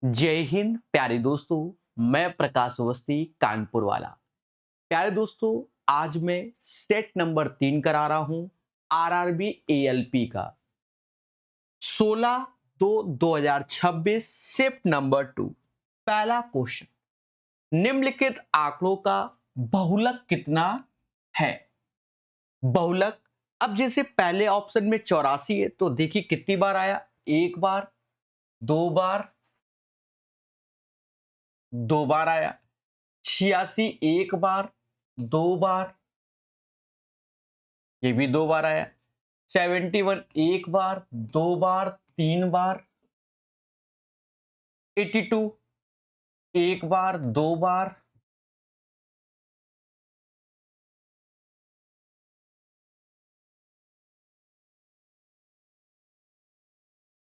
जय हिंद प्यारे दोस्तों। मैं प्रकाश अवस्थी कानपुर वाला। प्यारे दोस्तों, आज मैं सेट नंबर 3 करा रहा हूं आरआरबी एएलपी का 16/2/2026 शिफ्ट नंबर 2। पहला क्वेश्चन, निम्नलिखित आंकड़ों का बहुलक कितना है। बहुलक, अब जैसे पहले ऑप्शन में 84 है तो देखिए कितनी बार आया, एक बार, दो बार, दो बार आया। 86 एक बार, दो बार, ये भी दो बार आया। 71 एक बार, दो बार, तीन बार। 82 एक बार, दो बार।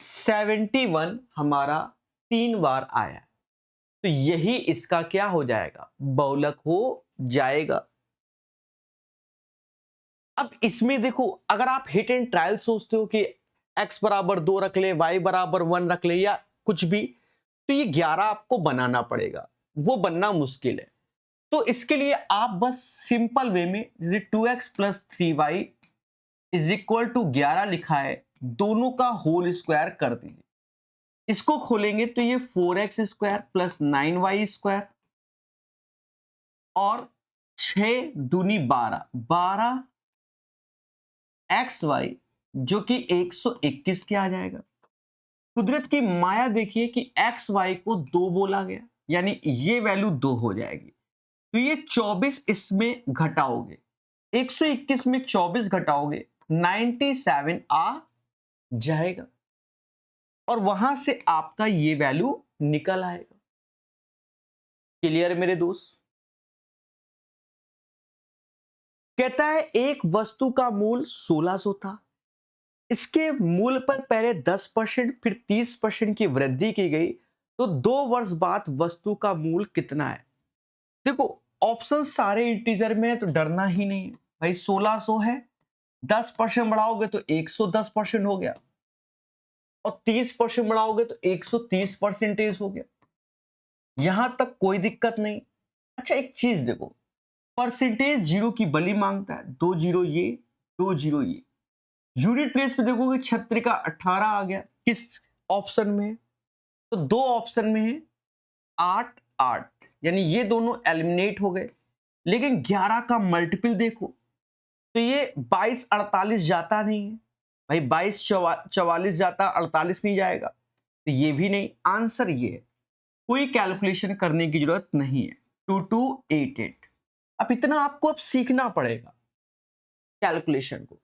71 हमारा तीन बार आया, तो यही इसका क्या हो जाएगा, बहुलक हो जाएगा। अब इसमें देखो, अगर आप हिट एंड ट्रायल सोचते हो कि x बराबर 2 रख ले, y बराबर 1 रख ले या कुछ भी, तो ये 11 आपको बनाना पड़ेगा, वो बनना मुश्किल है। तो इसके लिए आप बस सिंपल वे में, जैसे 2x plus 3y is equal to 11 लिखा है, दोनों का होल स्क्वायर कर दीजिए। इसको खोलेंगे तो ये 4x square plus 9y square और 6 दूनी 12, 12 xy जो कि 121 के आ जाएगा। कुदरत की माया देखिए कि xy को 2 बोला गया, यानी ये वैल्यू 2 हो जाएगी। तो ये 24 इसमें घटाओगे, 121 में 24 घटाओगे, 97 आ जाएगा और वहां से आपका ये वैल्यू निकल आएगा। क्लियर है मेरे दोस्त। कहता है एक वस्तु का मूल 1600 था, इसके मूल पर पहले 10% फिर 30% की वृद्धि की गई, तो 2 वर्ष बाद वस्तु का मूल कितना है। देखो, ऑप्शन सारे इंटीजर में है तो डरना ही नहीं है भाई। 1600 है, 10% बढ़ाओगे तो 110% हो गया और 30% बढ़ाओगे तो 130% हो गया। यहां तक कोई दिक्कत नहीं। अच्छा, एक चीज देखो, परसेंटेज जीरो की बली मांगता है, दो जीरो ये, दो जीरो ये। यूनिट प्लेस पे देखोगे छत्री का 18 आ गया, किस ऑप्शन में है, तो दो ऑप्शन में है, 8 8, यानी ये दोनों एलिमिनेट हो गए। लेकिन 11 का मल्टीपल देखो तो ये 22 48 जाता नहीं है भाई, 22 44 जाता, 48 नहीं जाएगा, तो ये भी नहीं। आंसर ये है, कोई कैलकुलेशन करने की जरूरत नहीं है। 2288। अब इतना आपको अब सीखना पड़ेगा कैलकुलेशन को।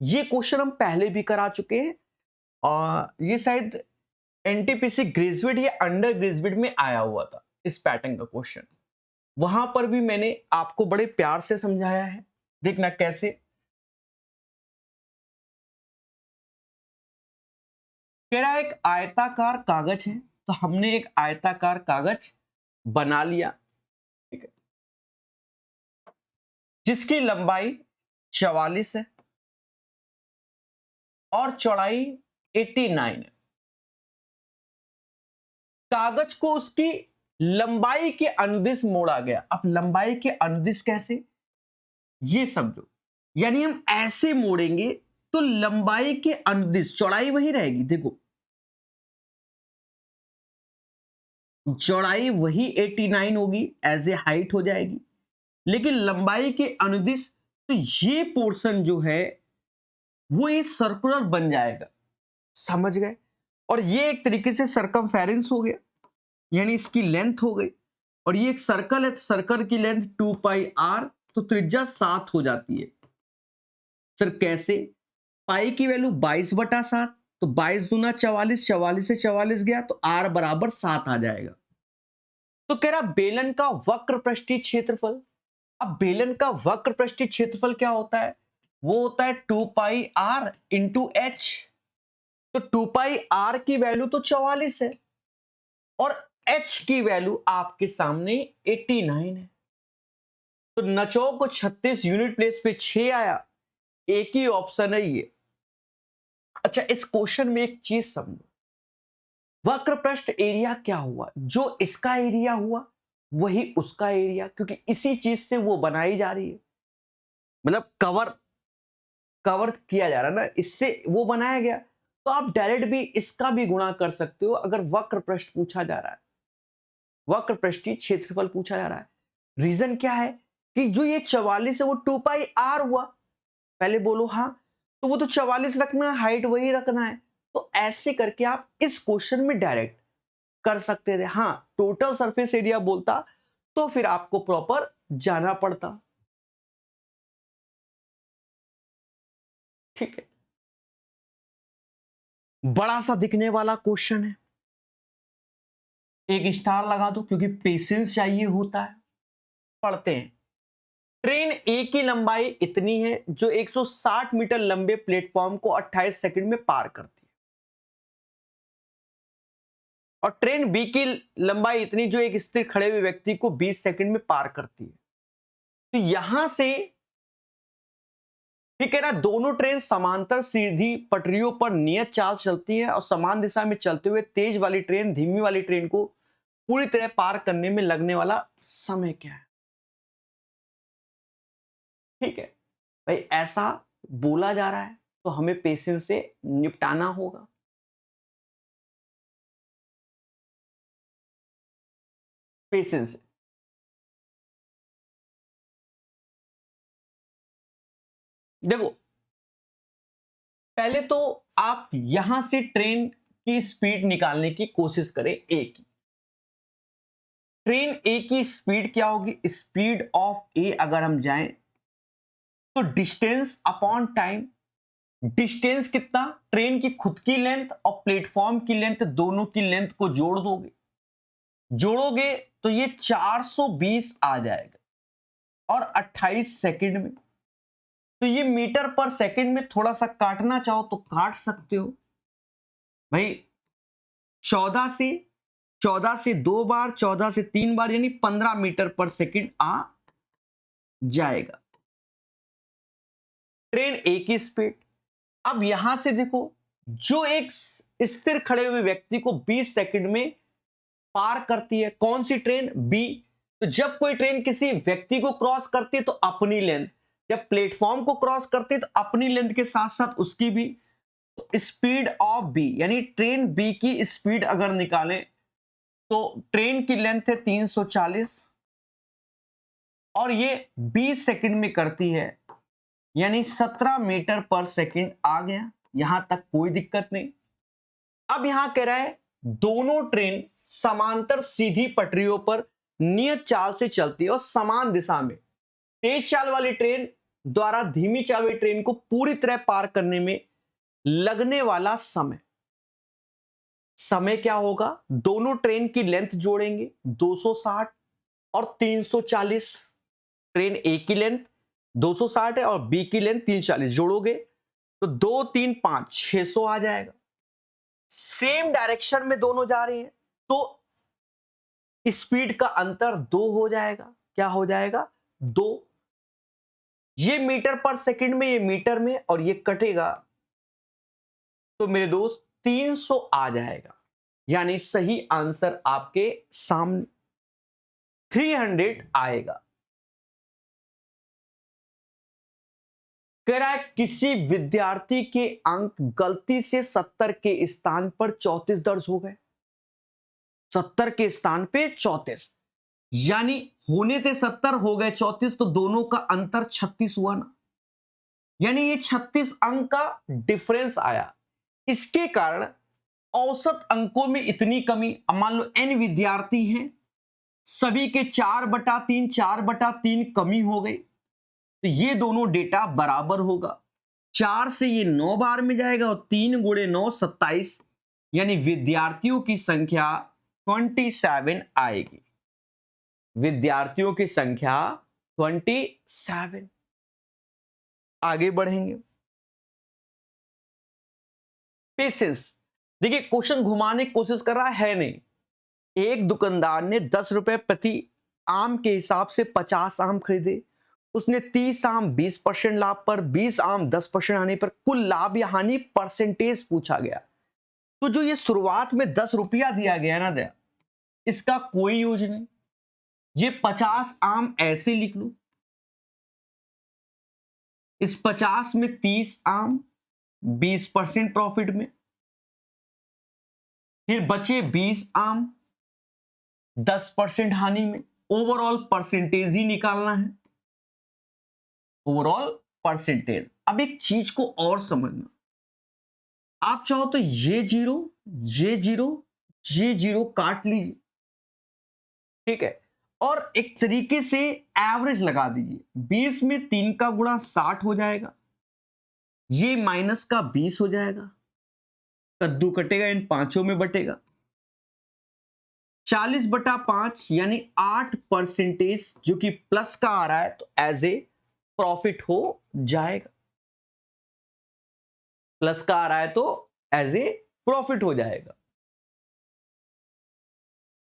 ये क्वेश्चन हम पहले भी करा चुके हैं और ये शायद एनटीपीसी ग्रेजुएट या अंडर ग्रेजुएट में आया हुआ था इस पैटर्न का क्वेश्चन। वहां पर भी मैंने आपको बड़े प्यार से समझाया है, देखना कैसे। कह रहा है एक आयताकार कागज है, तो हमने एक आयताकार कागज बना लिया, ठीक है, जिसकी लंबाई 44 है और चौड़ाई 89 है। कागज को उसकी लंबाई के अनुदिश मोड़ा गया। अब लंबाई के अनुदिश कैसे, ये समझो, यानी हम ऐसे मोड़ेंगे तो लंबाई के अनुदिश चौड़ाई वही रहेगी। देखो, चौड़ाई वही 89 होगी, एज ए हाइट हो जाएगी, लेकिन लंबाई के अनुदिश, तो ये पोर्शन जो है वो ये सर्कुलर बन जाएगा। समझ गए। और ये एक तरीके से सरकमफेरेंस हो गया, यानी इसकी लेंथ हो गई। और ये एक सर्कल है, तो सर्कल की लेंथ 2 पाई आर, तो त्रिज्या 7 हो जाती है। सर कैसे, पाई की वैल्यू 22/7, तो 22 दूना 44, 44 से 44 गया तो आर बराबर 7 आ जाएगा। तो कह रहा बेलन का वक्र पृष्ठीय क्षेत्रफल। अब बेलन का वक्र पृष्ठीय क्षेत्रफल क्या होता है, वो होता है 2 पाई आर इंटू एच। तो 2 पाई आर की वैल्यू तो 44 है और एच की वैल्यू आपके सामने 89 है। तो नचो को 36 यूनिट प्लेस पे 6 आया, एक ही ऑप्शन है ये। अच्छा, इस क्वेश्चन में एक चीज समझो, वक्र पृष्ठ एरिया क्या हुआ? जो इसका एरिया हुआ वही उसका एरिया, क्योंकि इसी चीज से वो बनाई जा रही है, मतलब कवर कवर किया जा रहा है ना, इससे वो बनाया गया। तो आप डायरेक्ट भी इसका भी गुणा कर सकते हो अगर वक्र पृष्ठ पूछा जा रहा है, वक्र पृष्ठीय क्षेत्रफल पूछा जा रहा है। रीजन क्या है कि जो ये 44 है वो 2 पाई आर हुआ। पहले बोलो हाँ, तो वो तो 44 रखना है, हाइट वही रखना है। तो ऐसे करके आप इस क्वेश्चन में डायरेक्ट कर सकते थे। हाँ, टोटल सरफेस एरिया बोलता तो फिर आपको प्रॉपर जाना पड़ता। ठीक है, बड़ा सा दिखने वाला क्वेश्चन है, एक स्टार लगा दो क्योंकि पेशेंस चाहिए होता है। पढ़ते हैं। ट्रेन ए की लंबाई इतनी है जो 160 मीटर लंबे प्लेटफॉर्म को 28 सेकंड में पार करती है, और ट्रेन बी की लंबाई इतनी जो एक स्थिर खड़े हुए व्यक्ति को 20 सेकंड में पार करती है। तो यहां से ठीक है ना, दोनों ट्रेन समांतर सीधी पटरियों पर नियत चाल चलती है, और समान दिशा में चलते हुए तेज वाली ट्रेन धीमी वाली ट्रेन को पूरी तरह पार करने में लगने वाला समय क्या है? ठीक है भाई, ऐसा बोला जा रहा है तो हमें पेशेंस से निपटाना होगा। पेशेंस से देखो, पहले तो आप यहां से ट्रेन की स्पीड निकालने की कोशिश करें। ए की ट्रेन ए की स्पीड क्या होगी? स्पीड ऑफ ए अगर हम जाएं तो डिस्टेंस अपॉन टाइम। डिस्टेंस कितना? ट्रेन की खुद की लेंथ और प्लेटफॉर्म की लेंथ, दोनों की लेंथ को जोड़ोगे तो ये 420 आ जाएगा, और 28 सेकंड में। तो ये मीटर पर सेकंड में थोड़ा सा काटना चाहो तो काट सकते हो भाई। 14 से 2 बार, 14 से 3 बार, यानी 15 मीटर पर सेकंड आ जाएगा ट्रेन ए की स्पीड। अब यहां से देखो, जो एक स्थिर खड़े हुए व्यक्ति को 20 सेकंड में पार करती है, कौन सी ट्रेन? बी। तो जब कोई ट्रेन किसी व्यक्ति को क्रॉस करती है तो अपनी लेंथ, जब प्लेटफॉर्म को क्रॉस करती है तो अपनी लेंथ के साथ साथ उसकी भी। तो स्पीड ऑफ बी, यानी ट्रेन बी की स्पीड अगर निकालें तो ट्रेन की लेंथ है 340, और ये 20 सेकंड में करती है, यानी 17 मीटर पर सेकंड आ गया। यहां तक कोई दिक्कत नहीं। अब यहां कह रहा है दोनों ट्रेन समांतर सीधी पटरियों पर नियत चाल से चलती है और समान दिशा में। तेज चाल वाली ट्रेन द्वारा धीमी चाल वाली ट्रेन को पूरी तरह पार करने में लगने वाला समय क्या होगा? दोनों ट्रेन की लेंथ जोड़ेंगे 260 और 340। ट्रेन ए की लेंथ 260 है और बी की लेंथ 340, जोड़ोगे तो 2 3 5 600 आ जाएगा। सेम डायरेक्शन में दोनों जा रही हैं तो स्पीड का अंतर 2 हो जाएगा। क्या हो जाएगा? 2। ये मीटर पर सेकंड में, ये मीटर में, और ये कटेगा तो मेरे दोस्त 300 आ जाएगा। यानी सही आंसर आपके सामने 300 आएगा। कह रहा है किसी विद्यार्थी के अंक गलती से 70 के स्थान पर 34 दर्ज हो गए। 70 के स्थान पे 34, यानी होने थे 70, हो गए 34, तो दोनों का अंतर 36 हुआ ना, यानी ये 36 अंक का डिफरेंस आया। इसके कारण औसत अंकों में इतनी कमी। अब मान लो n विद्यार्थी हैं, सभी के 4/3 4/3 कमी हो गई, तो ये दोनों डेटा बराबर होगा। 4 से ये 9 बार में जाएगा और 3 गुणे 9 27, यानी विद्यार्थियों की संख्या 27 आएगी। विद्यार्थियों की संख्या 27। आगे बढ़ेंगे। पेशेंस, देखिए क्वेश्चन घुमाने की कोशिश कर रहा है नहीं। एक दुकानदार ने 10 रुपए प्रति आम के हिसाब से 50 आम खरीदे। उसने 30 आम 20% लाभ पर, 20 आम 10% हानि पर, कुल लाभ या हानि परसेंटेज पूछा गया। तो जो ये शुरुआत में 10 रुपया दिया गया ना दया, इसका कोई यूज नहीं। ये 50 आम ऐसे लिख लो, इस 50 में 30 आम 20% प्रॉफिट में, फिर बचे 20 आम 10% हानि में। ओवरऑल परसेंटेज ही निकालना है, ओवरऑल परसेंटेज। अब एक चीज को और समझना, आप चाहो तो ये जीरो ये जीरो ये जीरो काट लीजिए, ठीक है, और एक तरीके से एवरेज लगा दीजिए। 20 में 3 का गुणा 60 हो जाएगा, ये माइनस का 20 हो जाएगा, कद्दू कटेगा इन पांचों में बटेगा, 40/5 यानी 8% जो कि प्लस का आ रहा है, तो एज ए प्रॉफिट हो जाएगा। प्लस का आ रहा है तो एज ए प्रॉफिट हो जाएगा।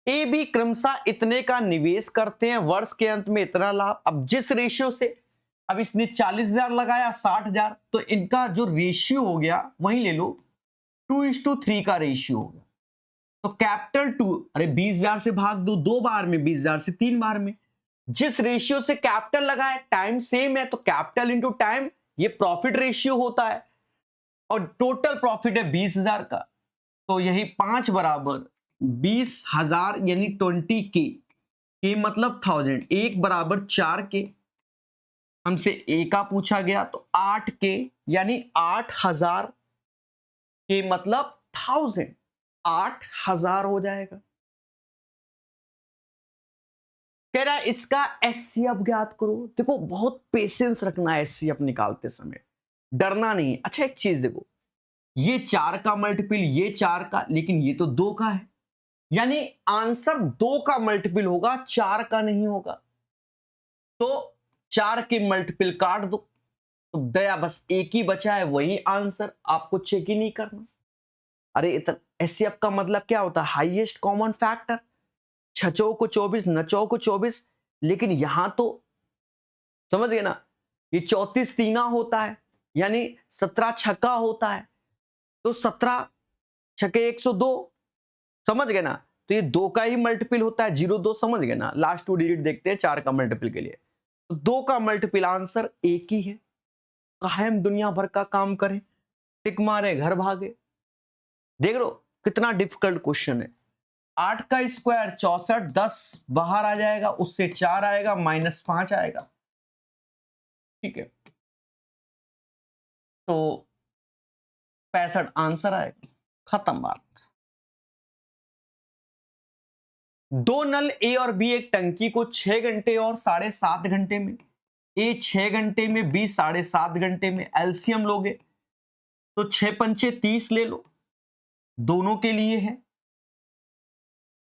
ए बी क्रमशः इतने का निवेश करते हैं, वर्ष के अंत में इतना लाभ। अब जिस रेशियो से, अब इसने 40,000 लगाया 60,000, तो इनका जो रेशियो हो गया वही ले लो, 2:3 का रेशियो हो गया। तो कैपिटल 2, अरे 20,000 से भाग दो 2 बार में, 20,000 से 3 बार में। जिस रेशियो से कैपिटल लगा है, टाइम सेम है, तो कैपिटल इंटू टाइम, ये प्रॉफिट रेशियो होता है, और टोटल प्रॉफिट है 20,000 का, तो यही 5 बराबर 20,000 यानी 20K मतलब 1000, 1 बराबर 4K। हमसे ए का पूछा गया, तो 8K यानी 8,000 के मतलब 1000, 8,000 हो जाएगा। कह रहा है इसका एचसीएफ ज्ञात करो। देखो बहुत पेशेंस रखना है एचसीएफ निकालते समय, डरना नहीं है। अच्छा एक चीज देखो, ये 4 का मल्टीपल, ये 4 का, लेकिन ये तो 2 का है, यानी आंसर 2 का मल्टीपल होगा, 4 का नहीं होगा। तो 4 के मल्टीपल काट दो, तो दया बस एक ही बचा है, वही आंसर, आपको चेक ही नहीं करना। अरे इतना एचसीएफ का मतलब क्या होता है? Highest common factor. 6 को 24, 9 को 24, लेकिन यहां तो समझ गए ना, ये 34 तीना होता है, यानी 17 छक्का होता है, तो 17 छक्के 102, समझ गए ना। तो ये 2 का ही मल्टीपल होता है, 0 2, समझ गए ना। लास्ट 2 डिजिट देखते हैं 4 का मल्टीपल के लिए, तो 2 का मल्टीपल आंसर एक ही है। काहे हम दुनिया भर का काम करें, टिक मारे घर भागे। देख लो कितना डिफिकल्ट क्वेश्चन है। 8 का स्क्वायर 64, 10 बाहर आ जाएगा, उससे 4 आएगा, -5 आएगा, ठीक है, तो 65 आंसर आएगा। खत्म बात। 2 नल ए और बी एक टंकी को 6 घंटे और 7.5 घंटे में, ए 6 घंटे में, बी 7.5 घंटे में, एलसीएम लोगे तो 6 पंचे 30 ले लो, दोनों के लिए है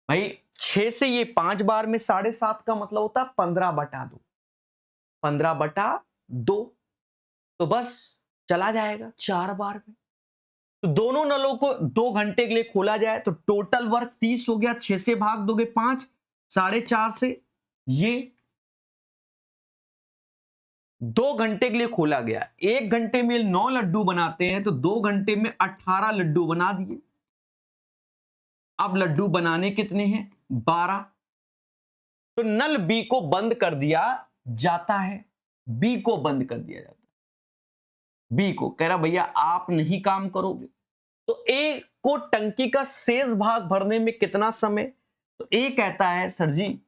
भाई। 6 से ये 5 बार में 7.5 का मतलब होता है 15/2, 15/2, तो बस चला जाएगा 4 बार में। तो दोनों नलों को 2 घंटे के लिए खोला जाए, तो टोटल वर्क 30 हो गया। 6 से भाग दोगे 5, 4.5 से, ये 2 घंटे के लिए खोला गया। 1 घंटे में 9 लड्डू बनाते हैं, तो 2 घंटे में 18 लड्डू बना दिए। अब लड्डू बनाने कितने हैं? 12। तो नल बी को बंद कर दिया जाता है, बी को बंद कर दिया जाता है। बी को कह रहा भैया आप नहीं काम करोगे, तो ए को टंकी का शेष भाग भरने में कितना समय? तो ए कहता है सर जी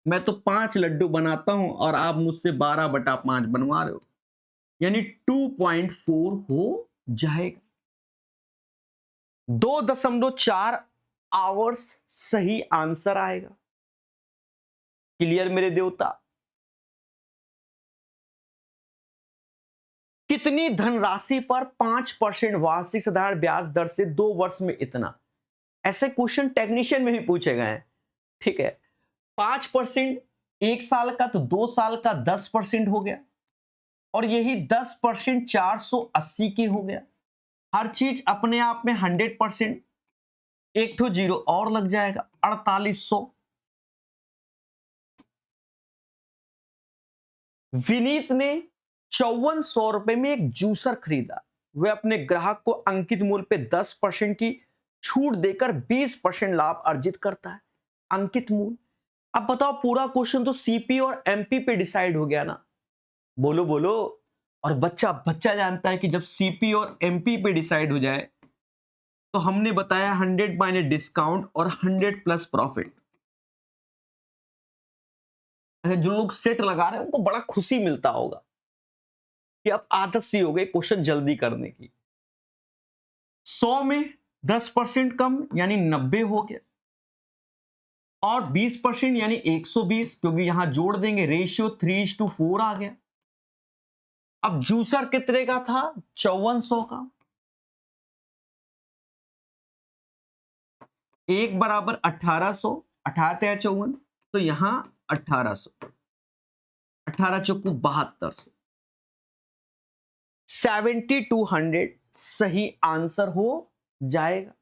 मैं तो 5 लड्डू बनाता हूं और आप मुझसे 12/5 बनवा रहे हो, यानी 2.4 हो जाएगा। 2.4 आवर्स सही आंसर आएगा। क्लियर मेरे देवता? कितनी धनराशि पर 5% वार्षिक साधारण ब्याज दर से 2 वर्ष में इतना? ऐसे क्वेश्चन टेक्नीशियन में भी पूछे गए हैं, ठीक है। 5% 1 साल का, तो 2 साल का 10% हो गया, और यही 10% 480 की हो गया। हर चीज अपने आप में 100%, एक तो जीरो और लग जाएगा, 4800। विनीत ने 5400 रुपए में एक जूसर खरीदा, वे अपने ग्राहक को अंकित मूल्य पे 10% की छूट देकर 20% लाभ अर्जित करता है। अंकित मूल्य, अब बताओ पूरा क्वेश्चन तो सीपी और एमपी पे डिसाइड हो गया ना, बोलो बोलो। और बच्चा बच्चा जानता है कि जब सीपी और एमपी पे डिसाइड हो जाए तो हमने बताया 100 माइनस डिस्काउंट और 100 प्लस प्रॉफिट। जो लोग सेट लगा रहे हैं उनको बड़ा खुशी मिलता होगा कि अब आदत सी हो गई क्वेश्चन जल्दी करने की। 100 में 10% कम यानी 90 हो गया, और 20% यानी 120, क्योंकि यहां जोड़ देंगे रेशियो 3:4 आ गया। अब जूसर कितने का था? 5400 का। एक बराबर 1800, 18 54, तो यहां 1800, 18 चौकू 7200, 7200 सही आंसर हो जाएगा।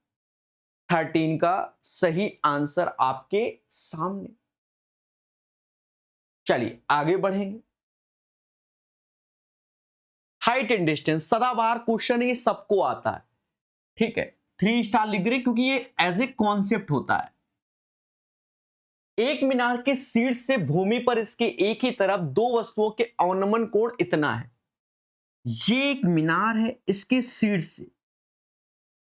13 का सही आंसर आपके सामने। चलिए आगे बढ़ेंगे। हाइट एंड डिस्टेंस सदाबहार क्वेश्चन, ये सबको आता है, ठीक है। 3 स्टार लिख रहे क्योंकि ये एज ए कॉन्सेप्ट होता है। एक मीनार के शीर्ष से भूमि पर इसके एक ही तरफ दो वस्तुओं के अवनमन कोण इतना है। ये एक मीनार है, इसके शीर्ष से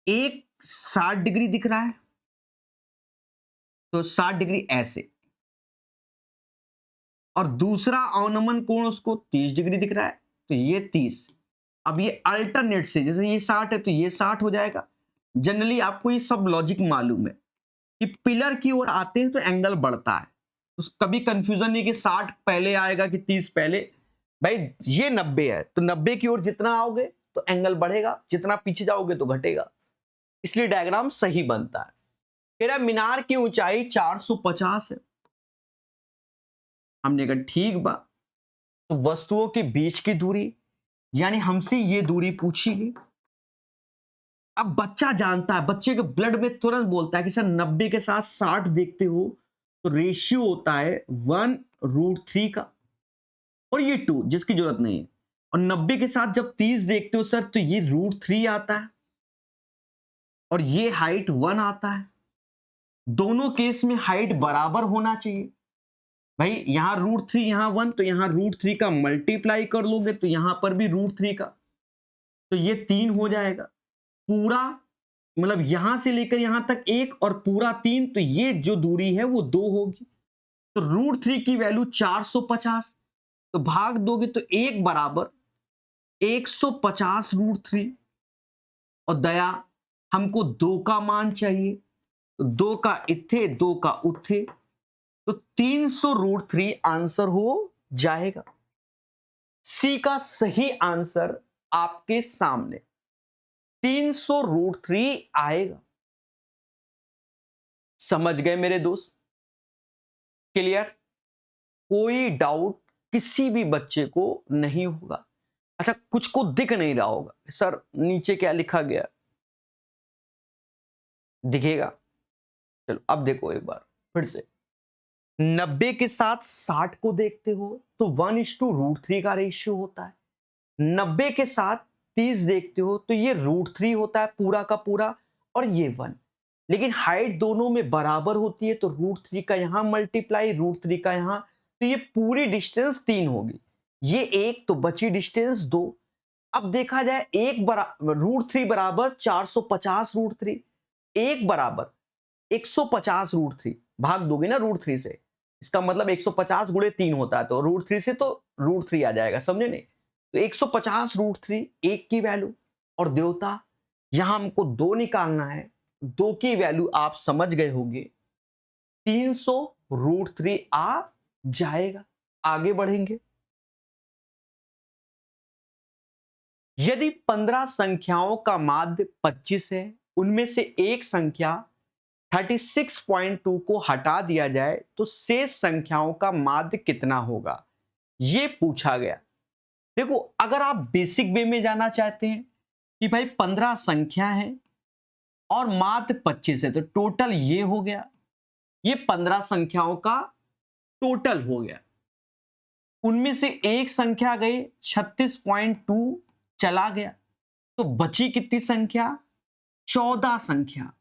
एक 60 डिग्री दिख रहा है, तो 60 डिग्री ऐसे, और दूसरा अवनमन कोण उसको 30 डिग्री दिख रहा है, तो ये 30। अब ये अल्टरनेट से, जैसे ये 60 है तो ये 60 हो जाएगा। जनरली आपको ये सब लॉजिक मालूम है कि पिलर की ओर आते हैं तो एंगल बढ़ता है, तो कभी कंफ्यूजन नहीं कि 60 पहले आएगा कि 30 पहले। भाई ये 90 है तो 90 की ओर जितना आओगे तो एंगल बढ़ेगा, जितना पीछे जाओगे तो घटेगा, इसलिए डायग्राम सही बनता है। मेरा मीनार की ऊंचाई 450 है। हमने कहा ठीक बा, तो वस्तुओं के बीच की दूरी, यानी हमसे ये दूरी पूछी गई। अब बच्चा जानता है, बच्चे के ब्लड में तुरंत बोलता है कि सर 90 के साथ 60 देखते हो तो रेशियो होता है 1√3 का, और ये 2 जिसकी जरूरत नहीं है। और 90 के साथ जब 30 देखते हो सर तो ये √3 आता है, और ये हाइट 1 आता है। दोनों केस में हाइट बराबर होना चाहिए। भाई यहां √3 यहां 1, तो यहां √3 का मल्टीप्लाई कर लोगे तो यहां पर भी √3 का, तो ये 3 हो जाएगा। पूरा मतलब यहां से लेकर यहां तक 1 और पूरा 3, तो ये जो दूरी है वो 2 होगी। तो √3 की वैल्यू 450, तो भाग दोगे तो 1 बराबर 150 √3। और दया हमको 2 का मान चाहिए, तो 2 का इत्थे 2 का उत्थे, तो 300 √3 आंसर हो जाएगा। सी का सही आंसर आपके सामने 300 √3 आएगा। समझ गए मेरे दोस्त? क्लियर? कोई डाउट किसी भी बच्चे को नहीं होगा। अच्छा, कुछ को दिख नहीं रहा होगा सर नीचे क्या लिखा गया, दिखेगा? चलो अब देखो एक बार फिर से। 90 के साथ 60 को देखते हो तो 1:√3 का रेशियो होता है। 90 के साथ 30 देखते हो तो ये √3 होता है पूरा का पूरा, और ये 1। लेकिन हाइट दोनों में बराबर होती है, तो √3 का यहां मल्टीप्लाई √3 का यहां, तो ये पूरी डिस्टेंस 3 होगी। ये 1 तो बची डिस्टेंस 2। अब देखा जाए एक √3 बराबर 450 √3, एक बराबर 150 √3, भाग दोगे ना √3 से, इसका मतलब 150 गुणे 3 होता है, तो √3 से तो √3 आ जाएगा, समझे नहीं? तो 150 √3 एक की वैल्यू, और देवता यहां हमको 2 निकालना है। 2 की वैल्यू आप समझ गए होंगे, 300 √3 आ जाएगा। आगे बढ़ेंगे। यदि 15 संख्याओं का माध्य 25 है, उनमें से एक संख्या 36.2 को हटा दिया जाए तो शेष संख्याओं का माध्य कितना होगा, यह पूछा गया। देखो अगर आप बेसिक वे में जाना चाहते हैं कि भाई 15 संख्या है और माध्य 25 है, तो टोटल ये हो गया, ये 15 संख्याओं का टोटल हो गया। उनमें से एक संख्या गई 36.2 चला गया, तो बची कितनी संख्या? 14 संख्या,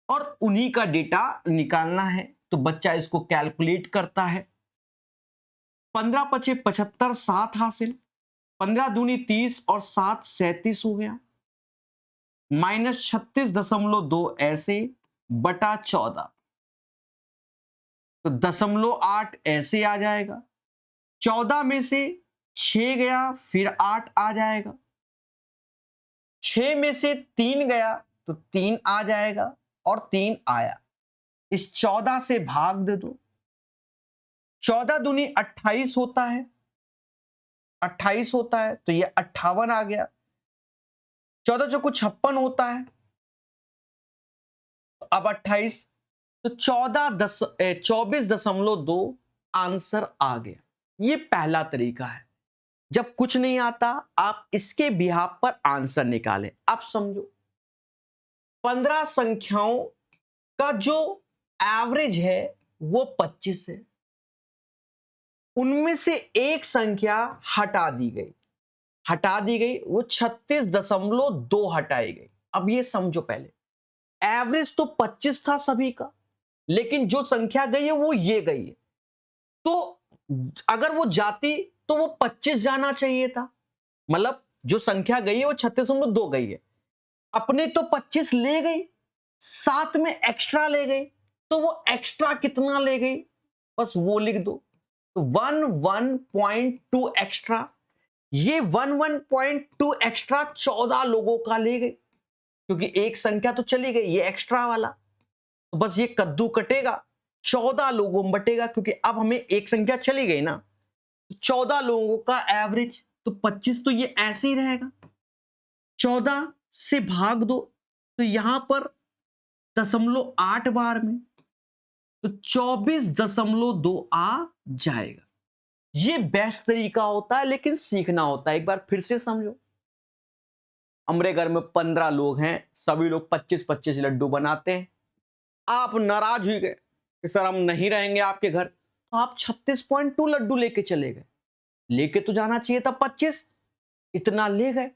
और उन्हीं का डेटा निकालना है। तो बच्चा इसको कैलकुलेट करता है। 15 पचे 75, 7 हासिल, 15 दूनी 30 और 7 37 हो गया, माइनस 36.2 ऐसे बटा 14, तो 0.8 ऐसे आ जाएगा। 14 में से 6 गया, फिर 8 आ जाएगा। 6 में से 3 गया तो 3 आ जाएगा, और 3 आया। इस 14 से भाग दे दो। 14 दूनी 28 होता है, 28 होता है, तो ये 58 आ गया। 14 चौको 56 होता है, अब 28, तो 24.2 आंसर आ गया। ये पहला तरीका है। जब कुछ नहीं आता, आप इसके बिहाफ पर आंसर निकालें। अब समझो, 15 संख्याओं का जो एवरेज है वो 25 है। उनमें से एक संख्या हटा दी गई, वो 36.2 हटाई गई। अब ये समझो, पहले एवरेज तो 25 था सभी का, लेकिन जो संख्या गई है वो ये गई है। तो अगर वो जाती तो वो 25 जाना चाहिए था। मतलब जो संख्या गई है वो 36.2 गई है, अपने तो 25 ले गई, साथ में एक्स्ट्रा ले गई। तो वो एक्स्ट्रा कितना ले गई, बस वो लिख दो। तो 11.2 एक्स्ट्रा, ये 11.2 एक्स्ट्रा 14 लोगों का ले गई, क्योंकि एक संख्या तो चली गई, ये एक्स्ट्रा वाला। तो बस ये कद्दू कटेगा, 14 लोगों में बटेगा, क्योंकि अब हमें एक संख्या चली गई ना। 14 लोगों का एवरेज, तो 25 तो ये ऐसे ही रहेगा। 14 से भाग दो, तो यहां पर 0.8 बार में, तो 24.2 आ जाएगा। ये बेस्ट तरीका होता है, लेकिन सीखना होता है। एक बार फिर से समझो, हमारे घर में 15 लोग हैं, सभी लोग 25-25 लड्डू बनाते हैं। आप नाराज हुए गए कि सर हम नहीं रहेंगे आपके घर, तो आप 36.2 लड्डू लेके चले गए। लेके तो जाना चाहिए था 25, इतना ले गए।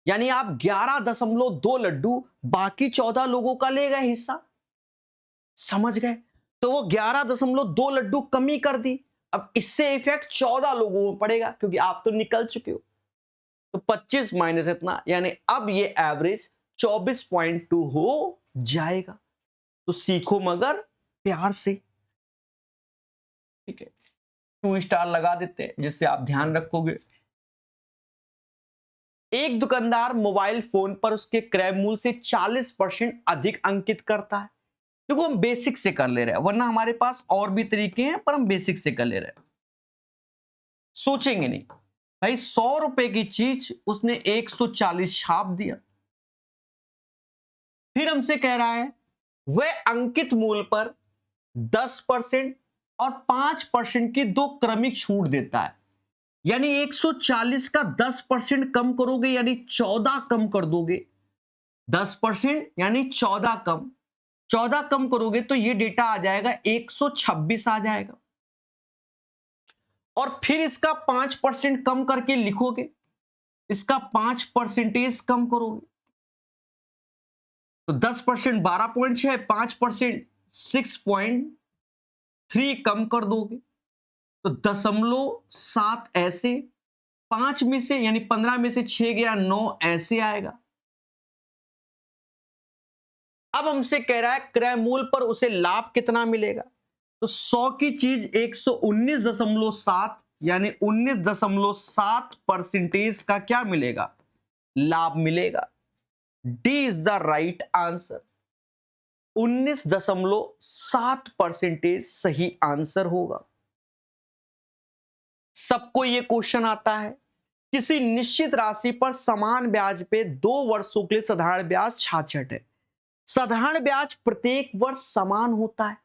यानी आप 11.2 लड्डू बाकी 14 लोगों का ले गए हिस्सा। समझ गए? तो वो 11.2 लड्डू कमी कर दी। अब इससे इफेक्ट 14 लोगों में पड़ेगा, क्योंकि आप तो निकल चुके हो। तो 25 माइनस इतना, यानी अब ये एवरेज 24.2 हो जाएगा। तो सीखो मगर प्यार से, ठीक है। 2 स्टार लगा देते हैं, जिससे आप ध्यान रखोगे। एक दुकानदार मोबाइल फोन पर उसके क्रय मूल्य से 40% अधिक अंकित करता है। देखो, हम बेसिक से कर ले रहे हैं, वरना हमारे पास और भी तरीके हैं, पर हम बेसिक से कर ले रहे हैं। सोचेंगे नहीं भाई, 100 रुपए की चीज उसने 140 छाप दिया। फिर हमसे कह रहा है वह अंकित मूल्य पर 10% और 5% की 2 क्रमिक छूट देता है। यानी 140 का 10% कम करोगे, यानी 14 कम कर दोगे। 10% यानी 14 कम, 14 कम करोगे तो ये डेटा आ जाएगा 126 आ जाएगा। और फिर इसका 5% कम करके लिखोगे, इसका 5% कम करोगे, तो 10% 12.6, 5% 6.3 कम कर दोगे, तो 0.7 ऐसे, 5 में से यानी 15 में से 6 गया, 9 ऐसे आएगा। अब हमसे कह रहा है क्रय मूल्य पर उसे लाभ कितना मिलेगा। तो 100 की चीज 119.7 यानी 19.7% का क्या मिलेगा, लाभ मिलेगा। D is the right answer. 19.7% सही आंसर होगा। सबको यह क्वेश्चन आता है, किसी निश्चित राशि पर समान ब्याज पे 2 वर्षों के लिए साधारण ब्याज 66 है। साधारण ब्याज प्रत्येक वर्ष समान होता है,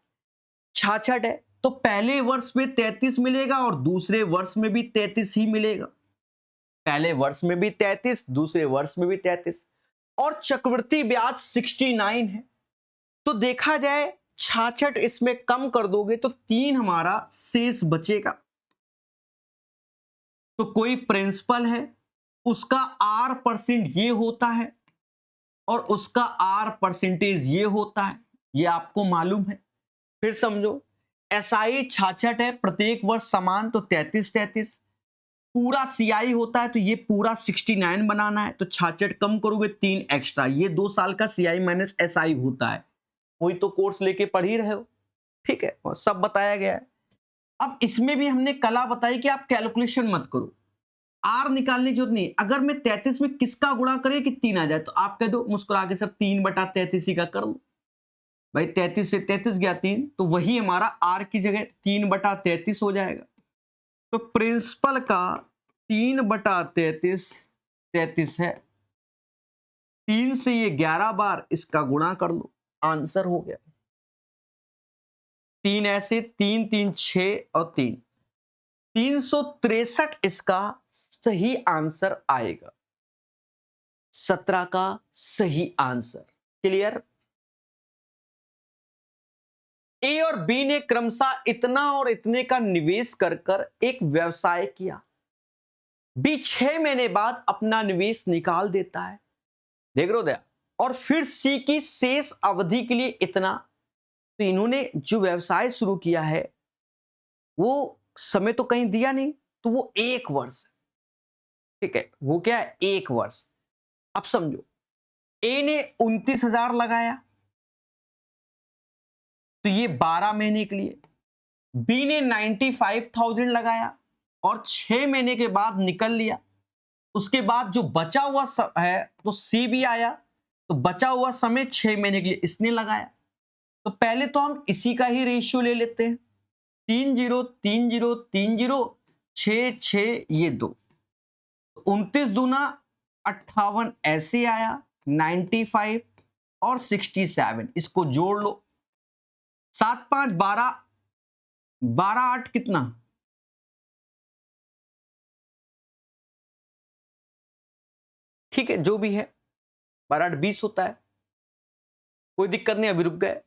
66 है, तो पहले वर्ष में 33 मिलेगा और दूसरे वर्ष में भी 33 ही मिलेगा। पहले वर्ष में भी 33, दूसरे वर्ष में भी 33, और चक्रवृद्धि ब्याज 69 है। तो देखा जाए 66 इसमें कम कर दोगे तो 3 हमारा शेष बचेगा। तो कोई प्रिंसिपल है उसका आर परसेंट ये होता है और उसका आर परसेंटेज ये होता है, ये आपको मालूम है। फिर समझो, एसआई 66 है, प्रत्येक वर्ष समान, तो 33 पूरा सीआई होता है तो ये पूरा 69 बनाना है, तो 66 कम करोगे 3 एक्स्ट्रा, ये 2 साल का सीआई माइनस एसआई होता है। वही तो कोर्स लेके पढ़ ही रहे हो, ठीक है, और सब बताया गया है। अब इसमें भी हमने कला बताई कि आप कैलकुलेशन मत करो, आर निकालने की जरूरत नहीं। अगर मैं 33 में किसका गुणा करे कि 3 आ जाए, तो आप कह दो मुस्कुरा के, सर 3/33 ही का कर लो। भाई 33 से 33 गया 3, तो वही हमारा आर की जगह 3/33 हो जाएगा। तो प्रिंसिपल का 3/33 33 है, 3 से ये 11 बार इसका गुणा कर लो, आंसर हो गया। 3 ऐसे, 3 3 6 और 3 363 इसका सही आंसर आएगा, 17 का सही आंसर। क्लियर? ए और बी ने क्रमशः इतना और इतने का निवेश कर कर एक व्यवसाय किया। बी 6 महीने बाद अपना निवेश निकाल देता है, देख रहे हो दया, और फिर सी की शेष अवधि के लिए इतना। तो इन्होंने जो व्यवसाय शुरू किया है वो समय तो कहीं दिया नहीं, तो वो 1 वर्ष है, ठीक है, वो क्या है, 1 वर्ष। अब समझो, ए ने 29,000 लगाया तो ये 12 महीने के लिए, बी ने 95,000 लगाया और 6 महीने के बाद निकल लिया। उसके बाद जो बचा हुआ है तो सी भी आया, तो बचा हुआ समय 6 महीने के लिए इसने लगाया। तो पहले तो हम इसी का ही रेशियो ले लेते हैं, 30 30 30 6 6 ये 2, 29 दूना 58 ऐसे आया, 95 और 67 इसको जोड़ लो, 7 5 12 12 8 कितना, ठीक है जो भी है, 12 8 20 होता है, कोई दिक्कत नहीं। अभी रुक गए,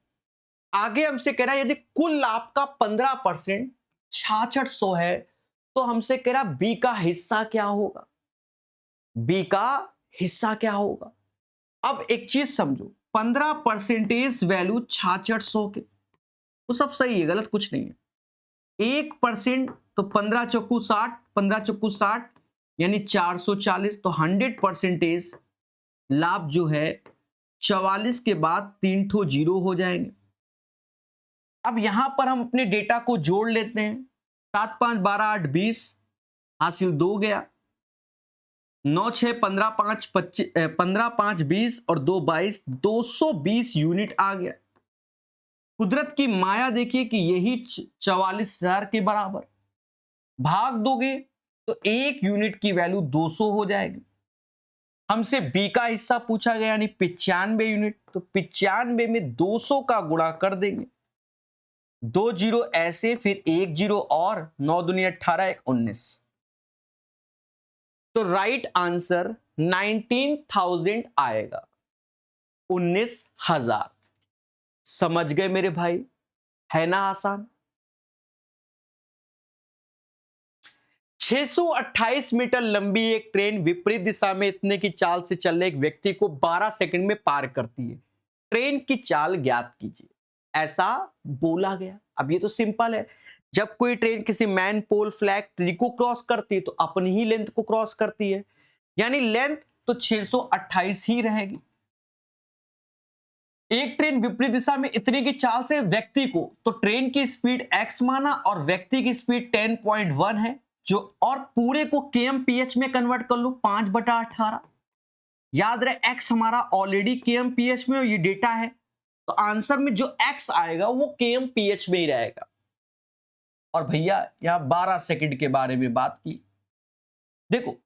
आगे हमसे कह रहा है यदि कुल लाभ का 15% 6600 है, तो हमसे कह रहा बी का हिस्सा क्या होगा, बी का हिस्सा क्या होगा। अब एक चीज समझो, 15% वैल्यू 6600 के, वो सब सही है, गलत कुछ नहीं है। 1% तो 15 चौकू 60, 15 चौकू 60 यानी 440, तो 100% लाभ जो है 44 के बाद 3 ठो जीरो हो जाएंगे। अब यहां पर हम अपने डेटा को जोड़ लेते हैं, 7 5 12 8 20 हासिल 2 गया, 9 6 15 5 25 15 5 20 और 2 22 220 यूनिट आ गया। कुदरत की माया देखिए कि यही 44,000 के बराबर, भाग दोगे तो 1 यूनिट की वैल्यू 200 हो जाएगी। हमसे बी का हिस्सा पूछा गया यानी 95 यूनिट, तो 95 में 200 का गुणा कर देंगे, 2 जीरो ऐसे, फिर 1 जीरो और 9 दूनी 18 1 19, तो राइट आंसर 19,000 आएगा, 19,000। समझ गए मेरे भाई, है ना आसान। 628 मीटर लंबी एक ट्रेन विपरीत दिशा में इतने की चाल से चल रहे एक व्यक्ति को 12 सेकंड में पार करती है, ट्रेन की चाल ज्ञात कीजिए, ऐसा बोला गया। अब ये तो सिंपल है, जब कोई ट्रेन किसी मैन पोल फ्लैग ट्री को क्रॉस करती है तो अपनी ही लेंथ को क्रॉस करती है, यानी लेंथ तो 628 ही रहेगी। एक ट्रेन विपरीत दिशा में इतने की चाल से व्यक्ति को, तो ट्रेन की स्पीड x माना और व्यक्ति की स्पीड 10.1 है, जो और पूरे को kmph में कन्वर्ट कर लो 5/18, याद रहे x हमारा ऑलरेडी kmph में ये डेटा है, तो आंसर में जो x आएगा वो kmph में ही रहेगा। और भैया यहां 12 सेकंड के बारे में बात की, देखो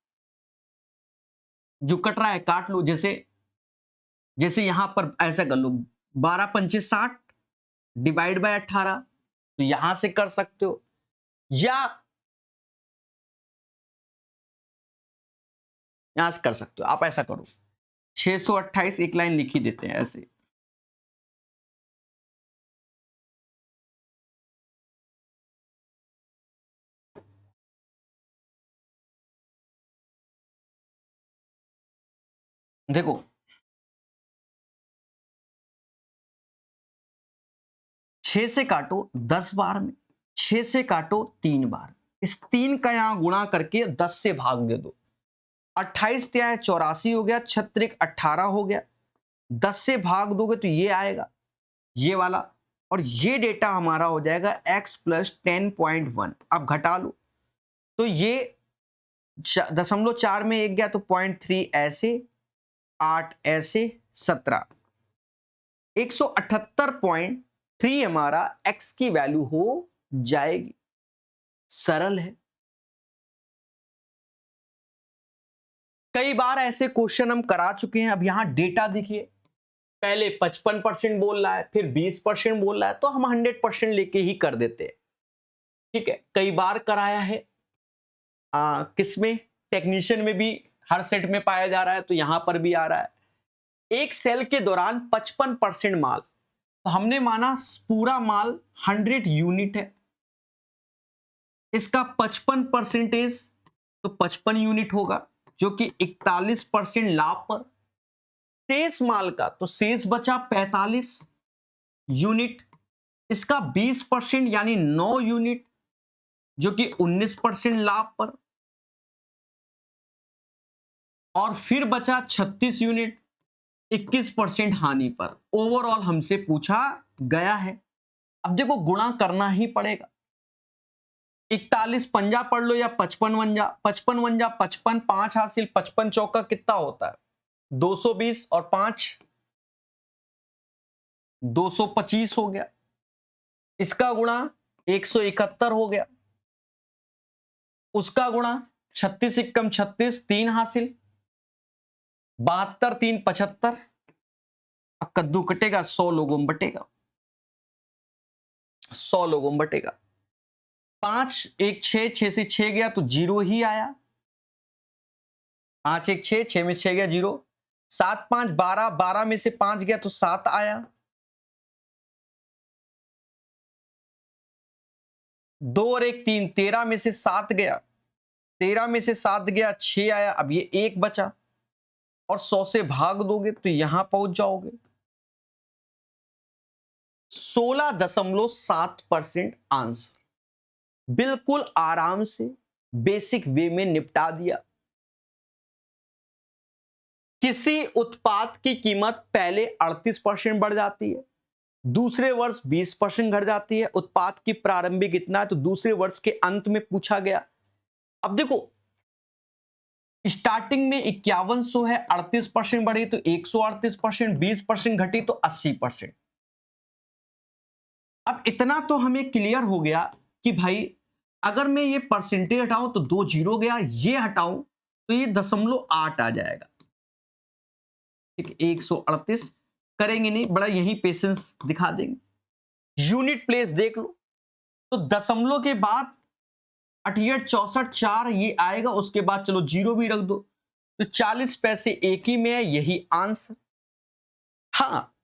जो कट रहा है काट लो, जैसे जैसे यहां पर ऐसा कर लो, 12 पंचे 60 डिवाइड बाय 18, तो यहां से कर सकते हो, या यहां से कर सकते हो। आप ऐसा करो, 628 एक लाइन लिख ही देते हैं ऐसे, देखो 6 से काटो 10 बार में, 6 से काटो 3 बार, इस 3 का यहां गुणा करके 10 से भाग दे दो। 28 क्या है 84 हो गया, 36 18 हो गया, 10 से भाग दोगे तो ये आएगा, ये वाला, और ये डेटा हमारा हो जाएगा x प्लस 10.1। अब घटा लो तो ये 0.4 में 1 गया तो 0.3 ऐसे, 8 ऐसे, 17, 178.3 हमारा x की वैल्यू हो जाएगी। सरल है। कई बार ऐसे क्वेश्चन हम करा चुके हैं। अब यहां डेटा देखिए, पहले 55% बोल रहा है, फिर 20% बोल रहा है, तो हम 100% लेके ही कर देते हैं। ठीक है, कई बार कराया है। किसमें, टेक्नीशियन में भी हर सेट में पाया जा रहा है, तो यहां पर भी आ रहा है। एक सेल के दौरान 55% माल, तो हमने माना पूरा माल 100 यूनिट है, इसका 55% तो 55 यूनिट होगा, जो कि 41% लाभ पर। शेष माल का तो शेष बचा 45 यूनिट, इसका 20% यानी 9 यूनिट, जो कि 19% लाभ पर। और फिर बचा 36 यूनिट, 21% हानि पर। ओवरऑल हमसे पूछा गया है। अब देखो गुणा करना ही पड़ेगा। 41 पंजा पढ़ लो या 55 वंजा, 55 वंजा 55, 5 हासिल, 55 चौका कितना होता है 220, और 5 225 हो गया। इसका गुणा 171 हो गया, उसका गुणा 36 एकम 36, 3 हासिल, 72 3 75। अब कद्दू कटेगा 100 लोगों में बटेगा, 100 लोगों में बटेगा। 5 1 6, 6 से 6 गया तो 0 ही आया। 5 1 6, 6 में 6 गया 0। 7 5 12, 12 में से 5 गया तो 7 आया। 2 और 1 3, 13 में से 7 गया, 13 में से 7 गया 6 आया। अब ये 1 बचा, और 100 से भाग दोगे तो यहां पहुंच जाओगे। 16.7% आंसर। बिल्कुल आराम से बेसिक वे में निपटा दिया। किसी उत्पाद की कीमत पहले 38% बढ़ जाती है, दूसरे वर्ष 20% घट जाती है। उत्पाद की प्रारंभिक कितना है, तो दूसरे वर्ष के अंत में पूछा गया। अब देखो स्टार्टिंग में 5100 है, 38% बढ़ी तो 138%, 20% घटी तो 80%। अब इतना तो हमें क्लियर हो गया कि भाई अगर मैं ये परसेंटेज हटाऊं तो 2 जीरो गया, ये हटाऊं तो ये 0.8 आ जाएगा। ठीक, 138 करेंगे नहीं, बड़ा यही पेशेंस दिखा देंगे। यूनिट प्लेस देख लो, तो दशमलव के बाद 68 64 4 ये आएगा, उसके बाद चलो जीरो भी रख दो, तो 40 पैसे एक ही में है, यही आंसर। हाँ,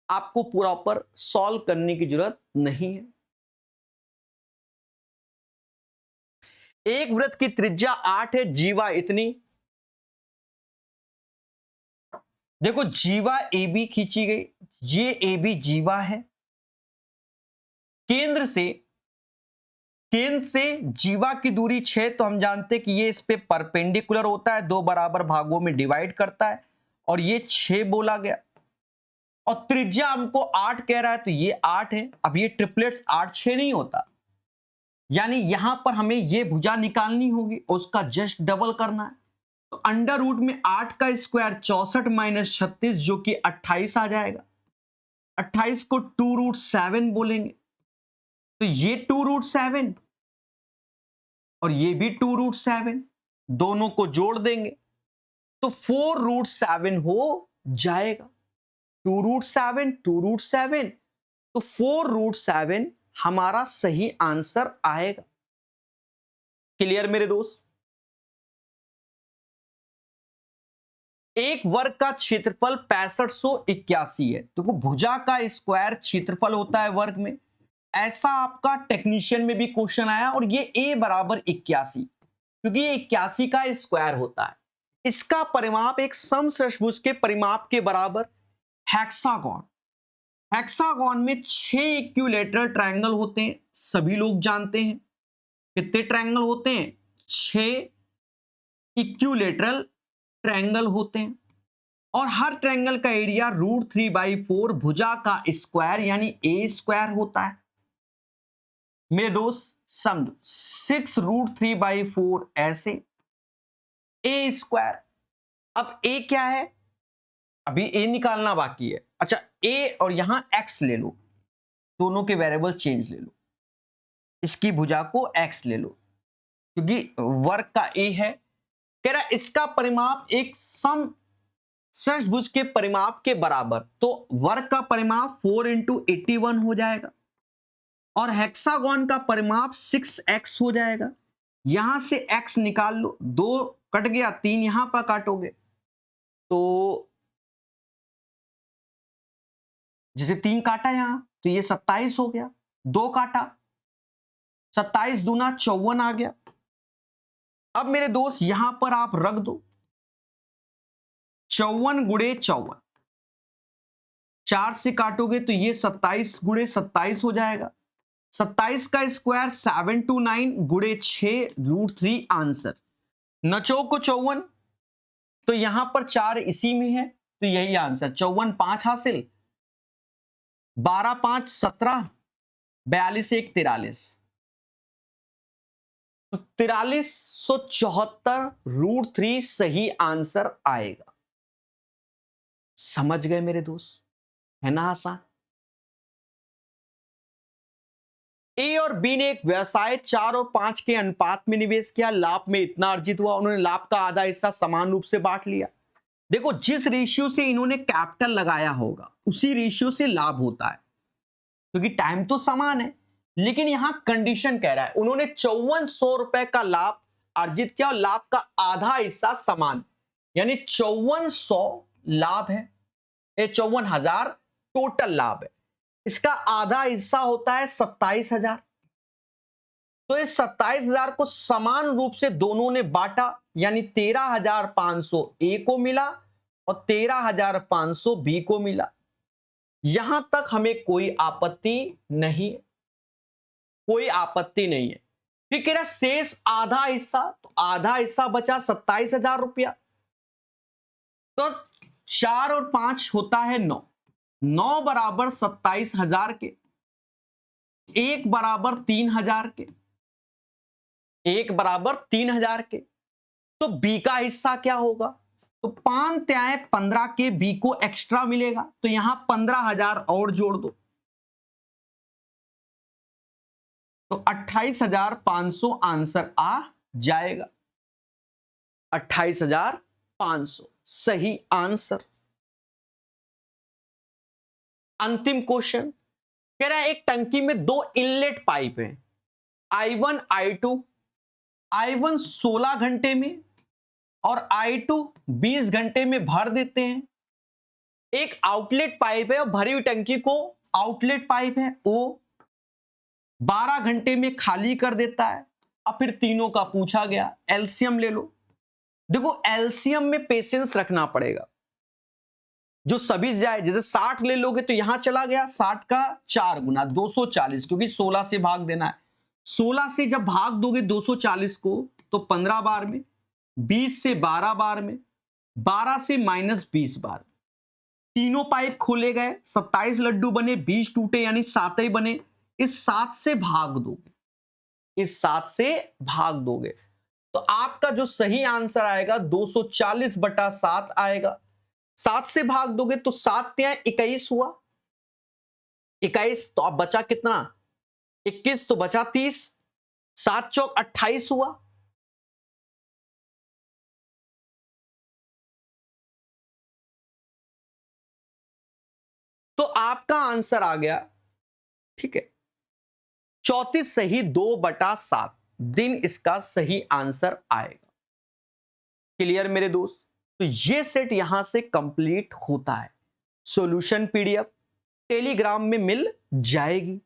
आपको पूरा पर सॉल्व करने की जरूरत नहीं है। एक वृत्त की त्रिज्या 8 है, जीवा इतनी। देखो जीवा AB खींची गई, ये AB जीवा है। केंद्र से जीवा की दूरी 6, तो हम जानते हैं कि ये इस पे परपेंडिकुलर होता है, 2 बराबर भागों में डिवाइड करता है, और ये 6 बोला गया। और त्रिज्या हमको 8 कह रहा है, तो ये 8 है। अब ये ट्रिपलेट्स 8 6 नहीं होता, यानी यहां पर हमें ये भुजा निकालनी होगी और उसका जस्ट डबल करना है। तो अंडर रूट में 8 का स्क्वायर 64 माइनस 36, जो कि 28 आ जाएगा। 28 को 2√7 बोलेंगे, तो ये 2√7 और ये भी 2√7, दोनों को जोड़ देंगे तो 4√7 हो जाएगा। 2√7 2√7, तो 4√7 हमारा सही आंसर आएगा। क्लियर मेरे दोस्त? एक वर्ग का क्षेत्रफल 6581 है, तो भुजा का स्क्वायर क्षेत्रफल होता है वर्ग में। ऐसा आपका टेक्नीशियन में भी क्वेश्चन आया, और ये a बराबर 81, क्योंकि ये 81 का स्क्वायर होता है। इसका परिमाप एक समषष्ठभुज के परिमाप के बराबर। हेक्सागोन, हेक्सागोन में 6 इक्विलैटरल ट्रायंगल होते हैं, सभी लोग जानते हैं। कितने ट्रायंगल होते हैं? 6 इक्विलैटरल ट्रायंगल होते हैं और हर ट्रायंगल का एरिया √3/4 भुजा का स्क्वायर यानी ए स्क्वायर होता है। मेरे दोस्त समझो, 6√3/4 ऐसे, ए स्क्वायर। अब ए क्या है? अभी ए निकालना बाकी है। अच्छा, ए और यहां एक्स ले लो, दोनों के वेरिएबल चेंज ले लो, इसकी भुजा को एक्स ले लो क्योंकि वर्ग का ए है। कह रहा इसका परिमाप एक समषष्ठभुज के परिमाप के बराबर, तो वर्ग का परिमाप 4 × 81 हो जाएगा और हेक्सागोन का परिमाप 6x हो जाएगा। यहां से x निकाल लो, 2 कट गया, 3 यहां पर काटोगे तो जैसे 3 काटा यहां तो ये 27 हो गया, 2 काटा 27 दूना 54 आ गया। अब मेरे दोस्त यहां पर आप रख दो 54 × 54, 4 से काटोगे तो ये 27 × 27 हो जाएगा। 27 का स्क्वायर 729 × 6 √3 आंसर। नचो को 54 तो यहां पर 4 इसी में है तो यही आंसर। 54 5 हासिल, 12 5 17, 42 1 43, तो 4374 √3 सही आंसर आएगा। समझ गए मेरे दोस्त? है ना आसान? ए और बी ने एक व्यवसाय 4 और 5 के अनुपात में निवेश किया, लाभ में इतना अर्जित हुआ, उन्होंने लाभ का आधा हिस्सा समान रूप से बांट लिया। देखो, जिस रेशियो से इन्होंने कैपिटल लगाया होगा उसी रेशियो से लाभ होता है क्योंकि टाइम तो समान है, लेकिन यहां कंडीशन कह रहा है उन्होंने 5400 रुपए का लाभ अर्जित किया और लाभ का आधा हिस्सा समान, यानी 5400 लाभ है, 54,000 टोटल लाभ है, इसका आधा हिस्सा होता है 27,000। तो इस 27,000 को समान रूप से दोनों ने बांटा, यानी 13,500 ए को मिला और 13,500 बी को मिला। यहां तक हमें कोई आपत्ति नहीं है, कोई आपत्ति नहीं है। फिर कह रहा शेष आधा हिस्सा, तो आधा हिस्सा बचा 27,000 रुपया, तो 4 और 5 होता है 9, 9 बराबर 27,000 के, 1 बराबर 3,000 के, 1 बराबर 3,000 के, तो बी का हिस्सा क्या होगा? तो 5 त्याय 15 के बी को एक्स्ट्रा मिलेगा, तो यहां 15,000 और जोड़ दो, तो 28,500 आंसर आ जाएगा। 28,500 सही आंसर। अंतिम क्वेश्चन कह रहा है एक टंकी में 2 इनलेट पाइप हैं, I1 I2, I1 16 घंटे में और I2 20 घंटे में भर देते हैं। एक आउटलेट पाइप है और भरी हुई टंकी को आउटलेट पाइप है वो 12 घंटे में खाली कर देता है। अब फिर तीनों का पूछा गया, एलसीएम ले लो। देखो, एलसीएम में पेशेंस रखना पड़ेगा, जो सभी जाए, जैसे 60 ले लोगे तो यहां चला गया 60 का 4 गुना 240, क्योंकि 16 से भाग देना है। 16 से जब भाग दोगे 240 को तो 15 बार में, 20 से 12 बार में, 12 से -20 बार। तीनों पाइप खोले गए, 27 लड्डू बने, 20 टूटे, यानी 7 ही बने। इस 7 से भाग दोगे, इस 7 से भाग दोगे तो आपका जो सही आंसर आएगा 240/7 आएगा। 7 से भाग दोगे तो 7 या 21 हुआ, 21, तो अब बचा कितना? 21, तो बचा 30, 7 चौक 28 हुआ। तो आपका आंसर आ गया, ठीक है, 34 सही 2/7 दिन इसका सही आंसर आएगा। क्लियर मेरे दोस्त? तो ये सेट यहां से कंप्लीट होता है। सॉल्यूशन पीडीएफ टेलीग्राम में मिल जाएगी।